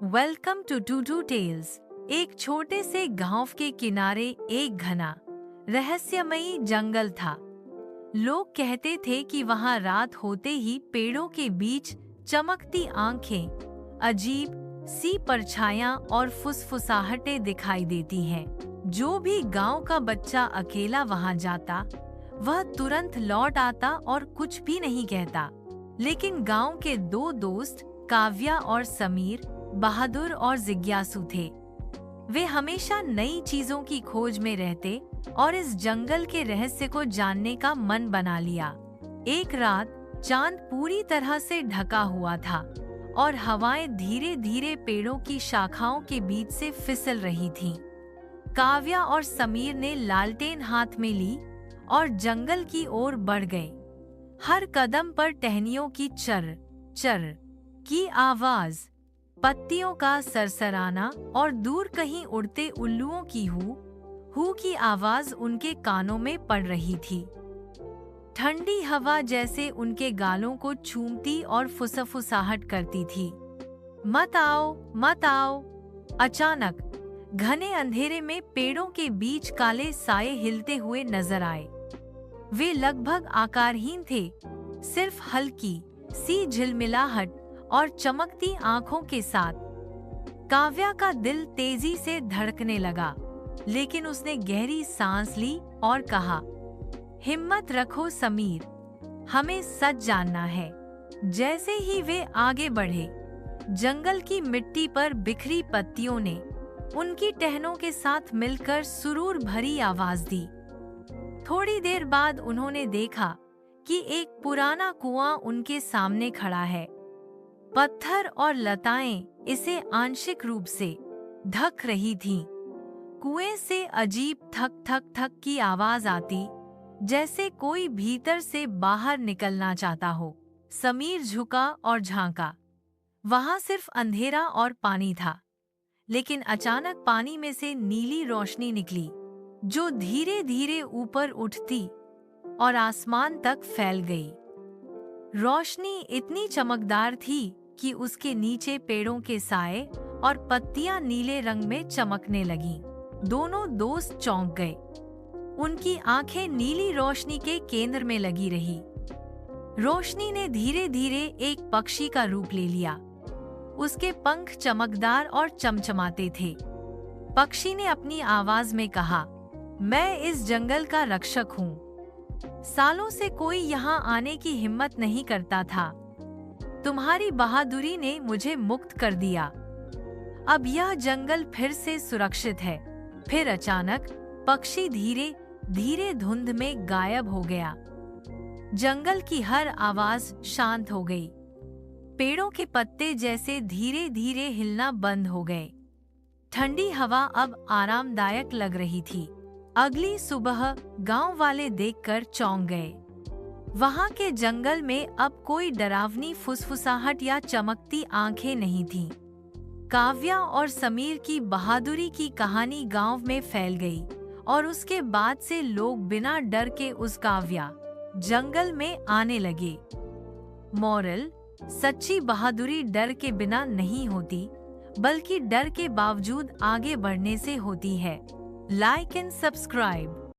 Welcome to two tails. एक छोटे से गांव के किनारे एक घना रहस्यमयी जंगल था। लोग कहते थे कि वहां रात होते ही पेड़ों के बीच चमकती आंखें, अजीब सी परछायां और फुसफुसाहटें दिखाई देती हैं। जो भी गांव का बच्चा अकेला वहां जाता, वह तुरंत लौट आता और कुछ भी नहीं कहता। लेकिन गांव के दो दोस्त, काव्या और समीर, बहादुर और जिज्ञासु थे। वे हमेशा नई चीजों की खोज में रहते और इस जंगल के रहस्य को जानने का मन बना लिया। एक रात चांद पूरी तरह से ढका हुआ था और हवाएं धीरे धीरे पेड़ों की शाखाओं के बीच से फिसल रही थीं। काव्या और समीर ने लालटेन हाथ में ली और जंगल की ओर बढ़ गए। हर कदम पर टहनियों की चर चर की आवाज, पत्तियों का सरसराना और दूर कहीं उड़ते उल्लुओं की हू की आवाज उनके कानों में पड़ रही थी। ठंडी हवा जैसे उनके गालों को छूमती और फुसफुसाहट करती थी। मत आओ, मत आओ। अचानक घने अंधेरे में पेड़ों के बीच काले साए हिलते हुए नजर आए। वे लगभग आकारहीन थे, सिर्फ हल्की सी झिलमिलाहट और चमकती आंखों के साथ। काव्या का दिल तेजी से धड़कने लगा, लेकिन उसने गहरी सांस ली और कहा, हिम्मत रखो समीर, हमें सच जानना है। जैसे ही वे आगे बढ़े, जंगल की मिट्टी पर बिखरी पत्तियों ने उनकी टहनों के साथ मिलकर सुरूर भरी आवाज दी। थोड़ी देर बाद उन्होंने देखा कि एक पुराना कुआं उनके सामने खड़ा है। पत्थर और लताएं इसे आंशिक रूप से ढक रही थीं। कुएं से अजीब थक थक थक की आवाज आती, जैसे कोई भीतर से बाहर निकलना चाहता हो। समीर झुका और झांका। वहां सिर्फ अंधेरा और पानी था, लेकिन अचानक पानी में से नीली रोशनी निकली, जो धीरे धीरे ऊपर उठती और आसमान तक फैल गई। रोशनी इतनी चमकदार थी कि उसके नीचे पेड़ों के साए और पत्तियां नीले रंग में चमकने लगीं। दोनों दोस्त चौंक गए। उनकी आंखें नीली रोशनी के केंद्र में लगी रही। रोशनी ने धीरे धीरे एक पक्षी का रूप ले लिया। उसके पंख चमकदार और चमचमाते थे। पक्षी ने अपनी आवाज में कहा, मैं इस जंगल का रक्षक हूँ। सालों से कोई यहाँ आने की हिम्मत नहीं करता था। तुम्हारी बहादुरी ने मुझे मुक्त कर दिया। अब यह जंगल फिर से सुरक्षित है। फिर अचानक पक्षी धीरे धीरे धुंध में गायब हो गया। जंगल की हर आवाज शांत हो गई। पेड़ों के पत्ते जैसे धीरे धीरे हिलना बंद हो गए। ठंडी हवा अब आरामदायक लग रही थी। अगली सुबह गांव वाले देखकर चौंक गए। वहां के जंगल में अब कोई डरावनी फुसफुसाहट या चमकती आंखें नहीं थीं। काव्या और समीर की बहादुरी की कहानी गांव में फैल गई और उसके बाद से लोग बिना डर के उस काव्या जंगल में आने लगे। मॉरल: सच्ची बहादुरी डर के बिना नहीं होती, बल्कि डर के बावजूद आगे बढ़ने से होती है। Like and subscribe.